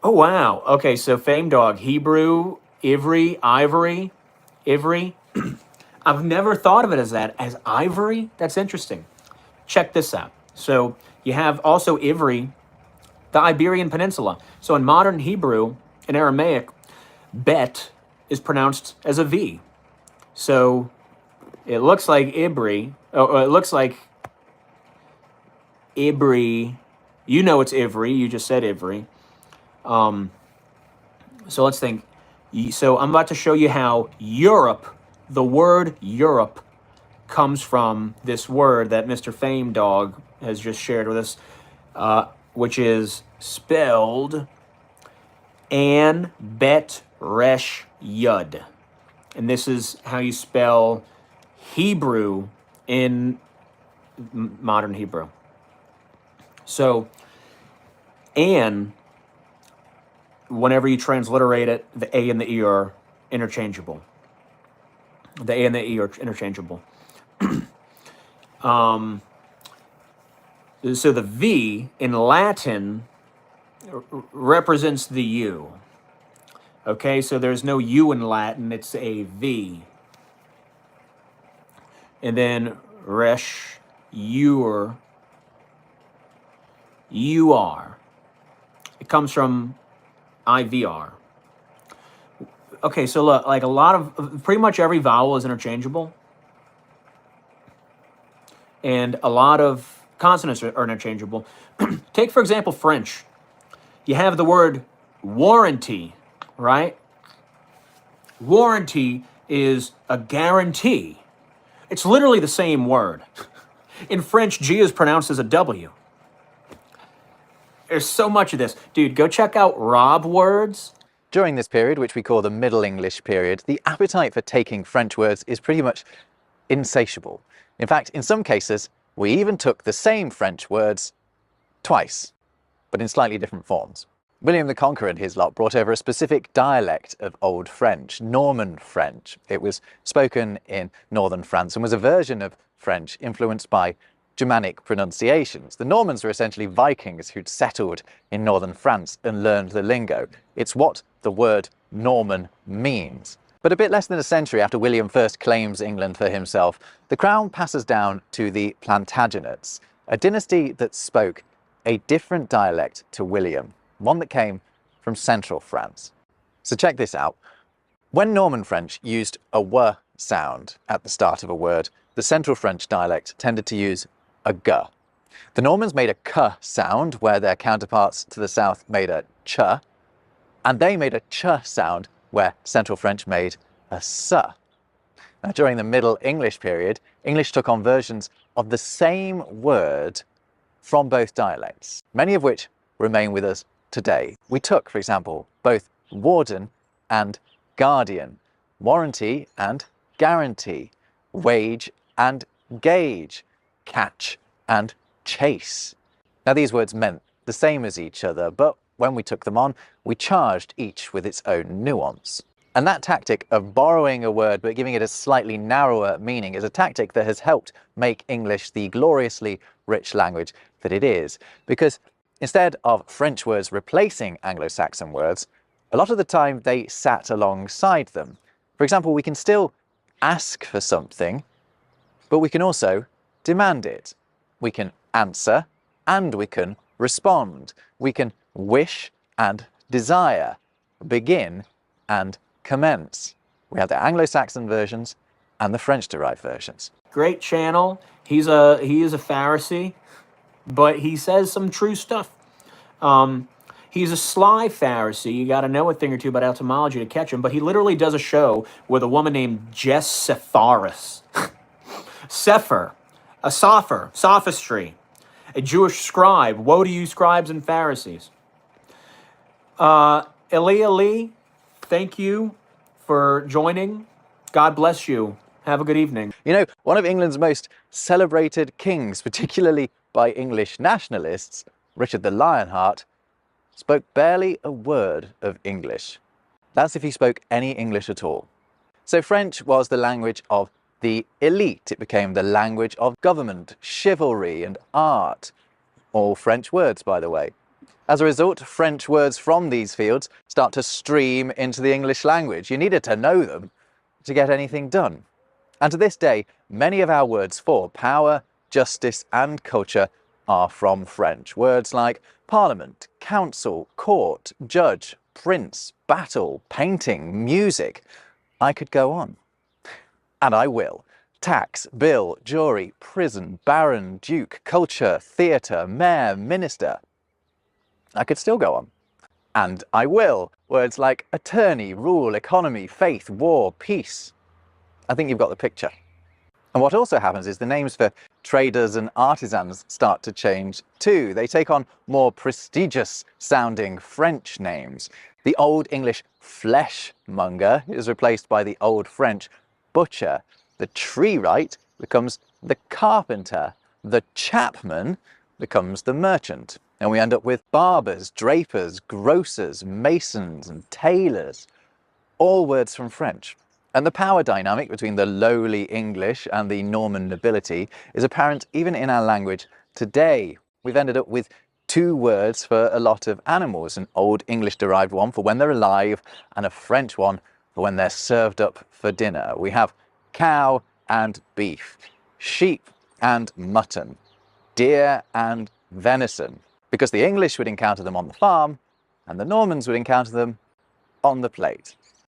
Oh wow. Okay, so Fame Dog, Hebrew, Ivry, Ivory, Ivry. I've never thought of it as that, as ivory. That's interesting. Check this out. So you have also Ivry, the Iberian Peninsula. So in modern Hebrew, in Aramaic, bet is pronounced as a V. So it looks like Ibri. Oh, it looks like Ibri. You know it's Ivry. You just said Ivry. So let's think. So I'm about to show you how Europe, the word Europe, comes from this word that Mr. Fame Dog has just shared with us, which is spelled An Bet Resh Yud. And this is how you spell Hebrew in modern Hebrew. So, An, whenever you transliterate it, the A and the E are interchangeable. The A and the E are interchangeable. So the V in Latin represents the U. Okay, so there's no U in Latin, it's a V. And then resh, ur, ur. It comes from IVR. Okay, so look, like a lot of, pretty much every vowel is interchangeable. And a lot of consonants are interchangeable. Take, for example, French. You have the word warranty, right? Warranty is a guarantee. It's literally the same word. In French, G is pronounced as a W. There's so much of this. Dude, go check out Rob Words. During this period, which we call the Middle English period, the appetite for taking French words is pretty much insatiable. In fact, in some cases, we even took the same French words twice, but in slightly different forms. William the Conqueror and his lot brought over a specific dialect of Old French, Norman French. It was spoken in northern France and was a version of French influenced by Germanic pronunciations. The Normans were essentially Vikings who'd settled in northern France and learned the lingo. It's what the word Norman means. But a bit less than a century after William first claims England for himself, the crown passes down to the Plantagenets, a dynasty that spoke a different dialect to William, one that came from central France. So check this out. When Norman French used a w sound at the start of a word, the central French dialect tended to use a g. The Normans made a k sound where their counterparts to the south made a ch, and they made a ch sound where Central French made a s. Now, during the Middle English period, English took on versions of the same word from both dialects, many of which remain with us today. We took, for example, both warden and guardian, warranty and guarantee, wage and gauge, catch and chase. Now, these words meant the same as each other, but when we took them on, we charged each with its own nuance. And that tactic of borrowing a word but giving it a slightly narrower meaning is a tactic that has helped make English the gloriously rich language that it is. Because instead of French words replacing Anglo-Saxon words, a lot of the time they sat alongside them. For example, we can still ask for something, but we can also demand it. We can answer and we can respond. We can wish and desire, begin and commence. We have the Anglo-Saxon versions and the French-derived versions. Great channel. He is a Pharisee, but he says some true stuff. He's a sly Pharisee. You got to know a thing or two about etymology to catch him, but he literally does a show with a woman named Jess Sepharis. Sepher, a sopher, sophistry, a Jewish scribe. Woe to you, scribes and Pharisees. Elia Lee, thank you for joining. God bless you. Have a good evening. You know, one of England's most celebrated kings, particularly by English nationalists, Richard the Lionheart, spoke barely a word of English. That's if he spoke any English at all. So French was the language of the elite. It became the language of government, chivalry and art. All French words, by the way. As a result, French words from these fields start to stream into the English language. You needed to know them to get anything done. And to this day, many of our words for power, justice, and culture are from French. Words like parliament, council, court, judge, prince, battle, painting, music. I could go on. And I will. Tax, bill, jury, prison, baron, duke, culture, theatre, mayor, minister. I could still go on. And I will. Words like attorney, rule, economy, faith, war, peace. I think you've got the picture. And what also happens is the names for traders and artisans start to change too. They take on more prestigious sounding French names. The Old English fleshmonger is replaced by the Old French butcher. The tree wright becomes the carpenter. The chapman becomes the merchant. And we end up with barbers, drapers, grocers, masons, and tailors. All words from French. And the power dynamic between the lowly English and the Norman nobility is apparent even in our language today. We've ended up with two words for a lot of animals, an Old English derived one for when they're alive and a French one for when they're served up for dinner. We have cow and beef, sheep and mutton, deer and venison, because the English would encounter them on the farm and the Normans would encounter them on the plate.